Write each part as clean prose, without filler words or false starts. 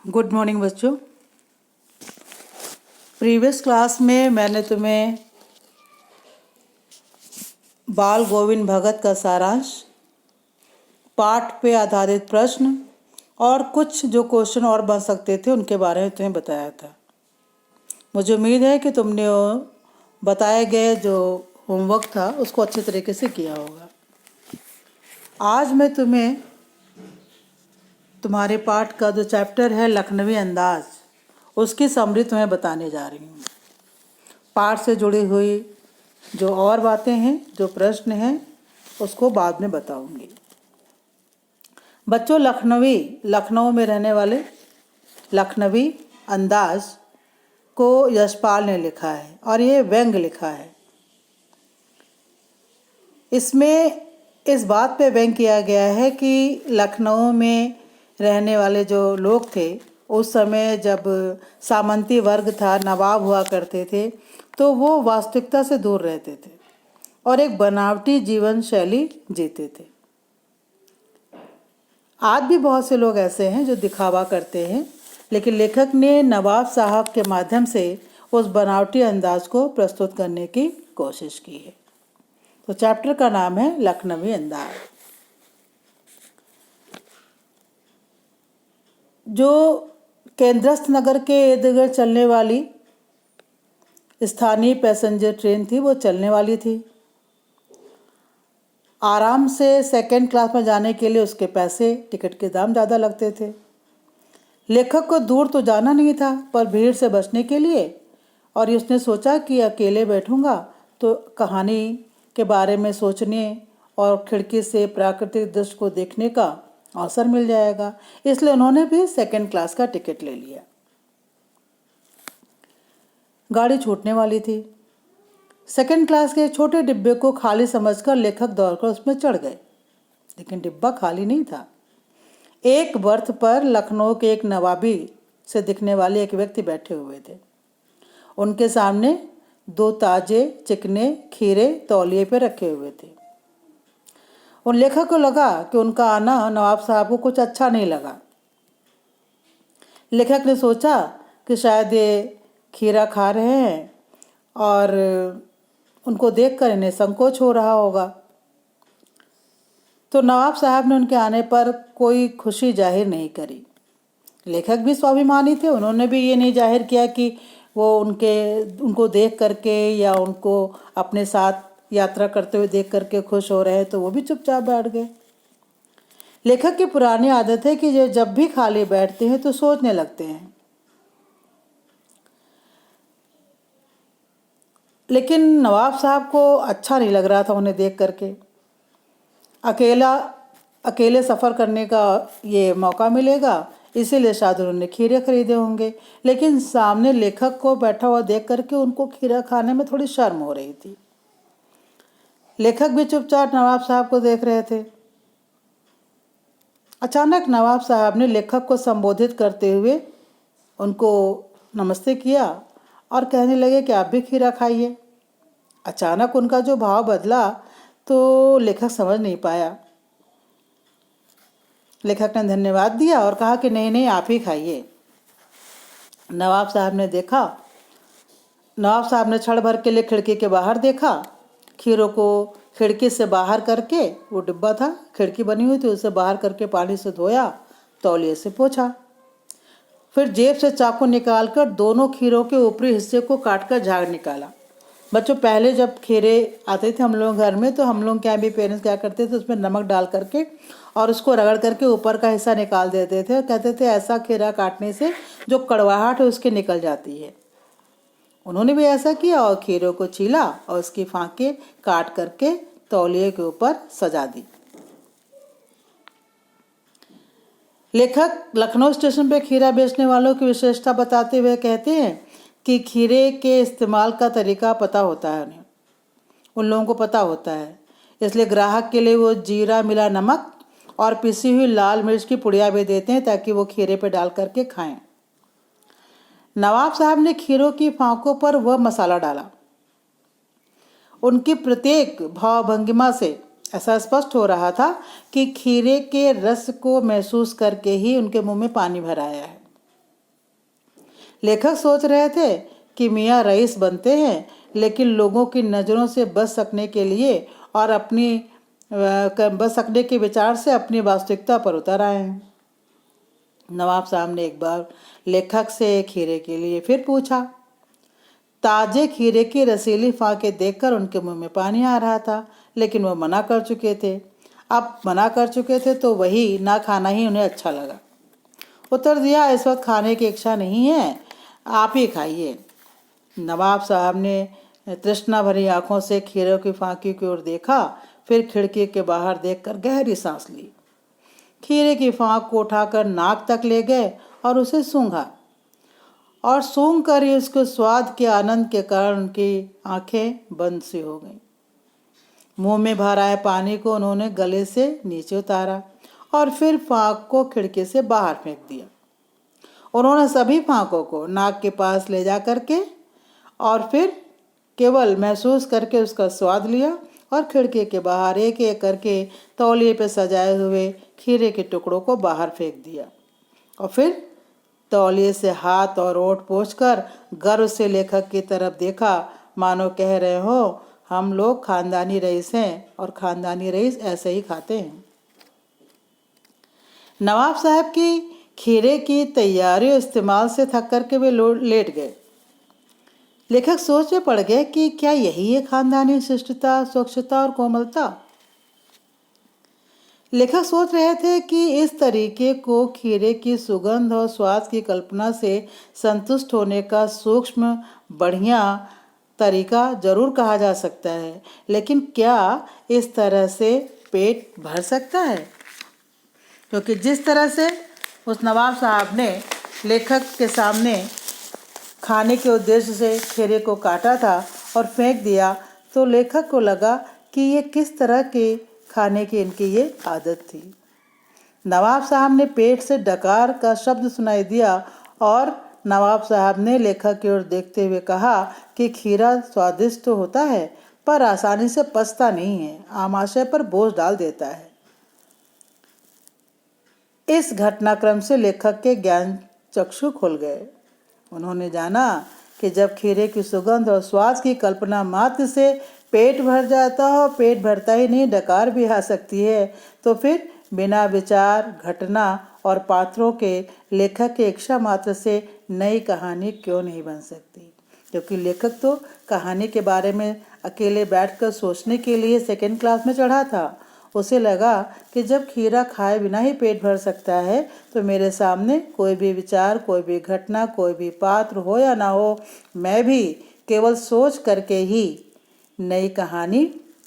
Good morning बच्चों। Previous class में मैंने तुम्हें बाल गोविंद भगत का सारांश, पाठ पे आधारित प्रश्न और कुछ जो क्वेश्चन और बन सकते थे उनके बारे में तुम्हें बताया था। मुझे उम्मीद है कि तुमने वो बताए गए जो होमवर्क था उसको अच्छे तरीके से किया होगा। आज मैं तुम्हें तुम्हारे पाठ का जो चैप्टर है लखनवी अंदाज, उसकी समरी तुम्हें बताने जा रही हूँ। पाठ से जुड़ी हुई जो और बातें हैं, जो प्रश्न हैं, उसको बाद में बताऊंगी। बच्चों, लखनऊ में रहने वाले लखनवी अंदाज को यशपाल ने लिखा है और ये व्यंग लिखा है। इसमें इस बात पे व्यंग किया गया है कि लखनऊ में रहने वाले जो लोग थे, उस समय जब सामंती वर्ग था, नवाब हुआ करते थे, तो वो वास्तविकता से दूर रहते थे और एक बनावटी जीवन शैली जीते थे। आज भी बहुत से लोग ऐसे हैं जो दिखावा करते हैं, लेकिन लेखक ने नवाब साहब के माध्यम से उस बनावटी अंदाज को प्रस्तुत करने की कोशिश की है। तो चैप्टर का नाम है लखनवी अंदाज। जो केंद्रस्थ नगर के इर्द गिर्द चलने वाली स्थानीय पैसेंजर ट्रेन थी, वो चलने वाली थी। आराम से सेकंड क्लास में जाने के लिए उसके पैसे, टिकट के दाम ज़्यादा लगते थे। लेखक को दूर तो जाना नहीं था, पर भीड़ से बचने के लिए और उसने सोचा कि अकेले बैठूंगा तो कहानी के बारे में सोचने और खिड़की से प्राकृतिक दृश्य को देखने का अवसर मिल जाएगा, इसलिए उन्होंने भी सेकंड क्लास का टिकट ले लिया। गाड़ी छूटने वाली थी। सेकंड क्लास के छोटे डिब्बे को खाली समझकर लेखक दौड़कर उसमें चढ़ गए, लेकिन डिब्बा खाली नहीं था। एक बर्थ पर लखनऊ के एक नवाबी से दिखने वाले एक व्यक्ति बैठे हुए थे। उनके सामने 2 ताजे चिकने खीरे तौलिए पे रखे हुए थे। उन लेखक को लगा कि उनका आना नवाब साहब को कुछ अच्छा नहीं लगा। लेखक ने सोचा कि शायद ये खीरा खा रहे हैं और उनको देखकर इन्हें संकोच हो रहा होगा। तो नवाब साहब ने उनके आने पर कोई खुशी जाहिर नहीं करी। लेखक भी स्वाभिमानी थे, उन्होंने भी ये नहीं जाहिर किया कि वो उनको देख करके या उनको अपने साथ यात्रा करते हुए देख करके खुश हो रहे हैं, तो वो भी चुपचाप बैठ गए। लेखक की पुरानी आदत है कि ये जब भी खाली बैठते हैं तो सोचने लगते हैं, लेकिन नवाब साहब को अच्छा नहीं लग रहा था उन्हें देख करके। अकेले सफ़र करने का ये मौका मिलेगा, इसीलिए शायद उन्होंने खीरे खरीदे होंगे, लेकिन सामने लेखक को बैठा हुआ देख करके उनको खीरा खाने में थोड़ी शर्म हो रही थी। लेखक भी चुपचाप नवाब साहब को देख रहे थे। अचानक नवाब साहब ने लेखक को संबोधित करते हुए उनको नमस्ते किया और कहने लगे कि आप भी खीरा खाइए। अचानक उनका जो भाव बदला तो लेखक समझ नहीं पाया। लेखक ने धन्यवाद दिया और कहा कि नहीं आप ही खाइए। नवाब साहब ने क्षण भर के लिए खिड़की के बाहर देखा। खीरों को खिड़की से बाहर करके, वो डिब्बा था, खिड़की बनी हुई थी, उसे बाहर करके पानी से धोया, तौलिए से पोंछा। फिर जेब से चाकू निकालकर दोनों खीरों के ऊपरी हिस्से को काटकर झाग निकाला। बच्चों, पहले जब खीरे आते थे हम लोग घर में, तो हम लोग क्या भी पेरेंट्स क्या करते थे, उसमें नमक डाल करके और उसको रगड़ करके ऊपर का हिस्सा निकाल देते थे और कहते थे ऐसा खीरा काटने से जो कड़वाहट है उसकी निकल जाती है। उन्होंने भी ऐसा किया और खीरों को छीला और उसकी फांके काट करके तौलिए के ऊपर सजा दी। लेखक लखनऊ स्टेशन पर खीरा बेचने वालों की विशेषता बताते हुए कहते हैं कि खीरे के इस्तेमाल का तरीका पता होता है उन्हें, उन लोगों को पता होता है, इसलिए ग्राहक के लिए वो जीरा मिला नमक और पिसी हुई लाल मिर्च की पुड़िया भी देते हैं ताकि वो खीरे पे डाल करके खाएं। नवाब साहब ने खीरों की फांकों पर वह मसाला डाला। उनकी प्रत्येक भावभंगिमा से ऐसा स्पष्ट हो रहा था कि खीरे के रस को महसूस करके ही उनके मुंह में पानी भर आया है। लेखक सोच रहे थे कि मियाँ रईस बनते हैं, लेकिन लोगों की नज़रों से बच सकने के लिए और बच सकने के विचार से अपनी वास्तविकता पर उतर आए हैं। नवाब साहब ने एक बार लेखक से खीरे के लिए फिर पूछा। ताजे खीरे की रसीली फाके देखकर उनके मुंह में पानी आ रहा था, लेकिन वो मना कर चुके थे। अब मना कर चुके थे तो वही ना खाना ही उन्हें अच्छा लगा। उत्तर दिया, इस वक्त खाने की इच्छा नहीं है, आप ही खाइए। नवाब साहब ने तृष्णा भरी आंखों से खीरे की फाकी की ओर देखा, फिर खिड़की के बाहर देखकर गहरी सांस ली। खीरे की फांक को उठाकर नाक तक ले गए और उसे सूंघा, और सूंघ कर ही उसके स्वाद के आनंद के कारण उनकी आंखें बंद सी हो गईं। मुंह में भर आए पानी को उन्होंने गले से नीचे उतारा और फिर फांक को खिड़की से बाहर फेंक दिया। उन्होंने सभी फांकों को नाक के पास ले जा करके और फिर केवल महसूस करके उसका स्वाद लिया और खिड़की के बाहर एक एक करके तौलिए पे सजाए हुए खीरे के टुकड़ों को बाहर फेंक दिया और फिर तौलिए से हाथ और ओठ पोंछकर गर्व से लेखक की तरफ देखा, मानो कह रहे हो, हम लोग खानदानी रईस हैं और खानदानी रईस ऐसे ही खाते हैं। नवाब साहब की खीरे की तैयारी और इस्तेमाल से थक करके वे लेट गए। लेखक सोच में पड़ गए कि क्या यही है खानदानी शिष्टता, स्वच्छता और कोमलता। लेखक सोच रहे थे कि इस तरीके को खीरे की सुगंध और स्वाद की कल्पना से संतुष्ट होने का सूक्ष्म बढ़िया तरीका जरूर कहा जा सकता है, लेकिन क्या इस तरह से पेट भर सकता है? क्योंकि जिस तरह से उस नवाब साहब ने लेखक के सामने खाने के उद्देश्य से खीरे को काटा था और फेंक दिया, तो लेखक को लगा कि ये किस तरह के खाने की इनकी ये आदत थी। नवाब साहब ने पेट से डकार का शब्द सुनाई दिया और नवाब साहब ने लेखक की ओर देखते हुए कहा कि खीरा स्वादिष्ट तो होता है, पर आसानी से पचता नहीं है, आमाशय पर बोझ डाल देता है। इस घटनाक्रम से लेखक के ज्ञान चक्षु खुल गए। उन्होंने जाना कि जब खीरे की सुगंध और स्वाद की कल्पना मात्र से पेट भर जाता हो, पेट भरता ही नहीं डकार भी आ सकती है, तो फिर बिना विचार, घटना और पात्रों के लेखक के इच्छा मात्र से नई कहानी क्यों नहीं बन सकती। क्योंकि लेखक तो कहानी के बारे में अकेले बैठकर सोचने के लिए सेकंड क्लास में चढ़ा था। उसे लगा कि जब खीरा खाए बिना ही पेट भर सकता है, तो मेरे सामने कोई भी विचार, कोई भी घटना, कोई भी पात्र हो या ना हो, मैं भी केवल सोच करके ही नई कहानी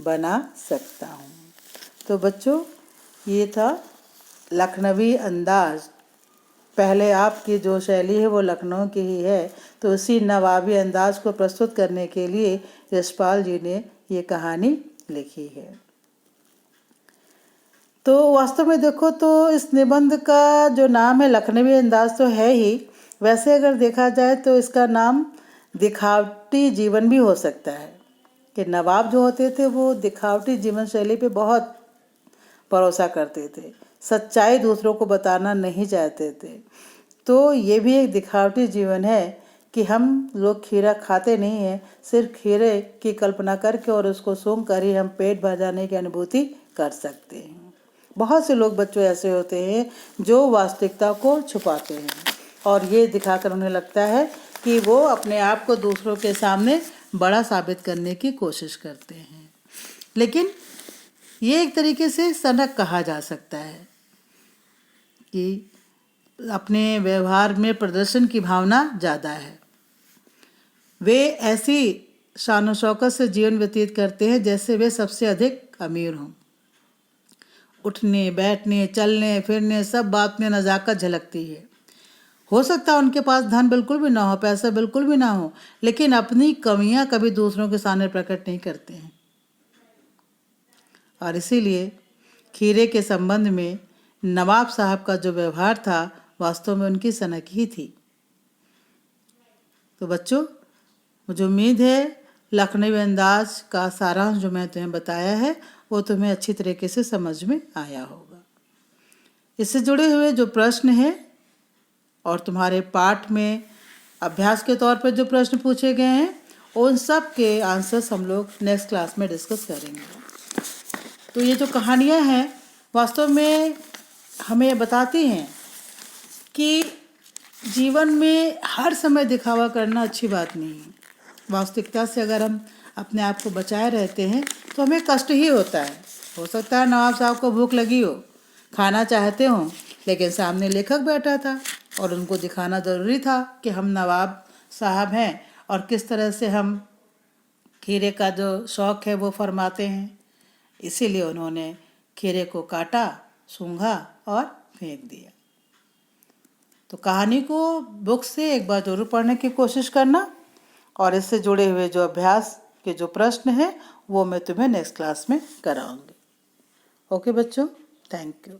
बना सकता हूँ। तो बच्चों, ये था लखनवी अंदाज। पहले आपकी जो शैली है वो लखनऊ की ही है, तो उसी नवाबी अंदाज को प्रस्तुत करने के लिए यशपाल जी ने ये कहानी लिखी है। तो वास्तव में देखो तो इस निबंध का जो नाम है लखनवी अंदाज तो है ही, वैसे अगर देखा जाए तो इसका नाम दिखावटी जीवन भी हो सकता है कि नवाब जो होते थे वो दिखावटी जीवन शैली पे बहुत भरोसा करते थे, सच्चाई दूसरों को बताना नहीं चाहते थे। तो ये भी एक दिखावटी जीवन है कि हम लोग खीरा खाते नहीं हैं, सिर्फ खीरे की कल्पना करके और उसको सूंघ कर ही हम पेट भर जाने की अनुभूति कर सकते हैं। बहुत से लोग बच्चों ऐसे होते हैं जो वास्तविकता को छुपाते हैं और ये दिखाकर उन्हें लगता है कि वो अपने आप को दूसरों के सामने बड़ा साबित करने की कोशिश करते हैं। लेकिन ये एक तरीके से सनक कहा जा सकता है कि अपने व्यवहार में प्रदर्शन की भावना ज़्यादा है। वे ऐसी शान शौकत से जीवन व्यतीत करते हैं जैसे वे सबसे अधिक अमीर हों। उठने, बैठने, चलने फिरने सब बात में नज़ाकत झलकती है। हो सकता है उनके पास धन बिल्कुल भी ना हो, पैसा बिल्कुल भी ना हो, लेकिन अपनी कमियां कभी दूसरों के सामने प्रकट नहीं करते हैं। और इसीलिए खीरे के संबंध में नवाब साहब का जो व्यवहार था वास्तव में उनकी सनक ही थी। तो बच्चों, मुझे उम्मीद है लखनवी अंदाज का सारांश जो मैं तुम्हें बताया है वो तुम्हें अच्छी तरीके से समझ में आया होगा। इससे जुड़े हुए जो प्रश्न हैं और तुम्हारे पाठ में अभ्यास के तौर पर जो प्रश्न पूछे गए हैं उन सब के आंसर्स हम लोग नेक्स्ट क्लास में डिस्कस करेंगे। तो ये जो कहानियाँ हैं वास्तव में हमें बताती हैं कि जीवन में हर समय दिखावा करना अच्छी बात नहीं है। वास्तविकता से अगर हम अपने आप को बचाए रहते हैं तो हमें कष्ट ही होता है। हो सकता है नवाब साहब को भूख लगी हो, खाना चाहते हों, लेकिन सामने लेखक बैठा था और उनको दिखाना ज़रूरी था कि हम नवाब साहब हैं और किस तरह से हम खीरे का जो शौक़ है वो फरमाते हैं। इसीलिए उन्होंने खीरे को काटा, सूंघा और फेंक दिया। तो कहानी को बुक से एक बार ज़रूर पढ़ने की कोशिश करना और इससे जुड़े हुए जो अभ्यास के जो प्रश्न हैं वो मैं तुम्हें नेक्स्ट क्लास में कराऊंगी। ओके बच्चों, थैंक यू।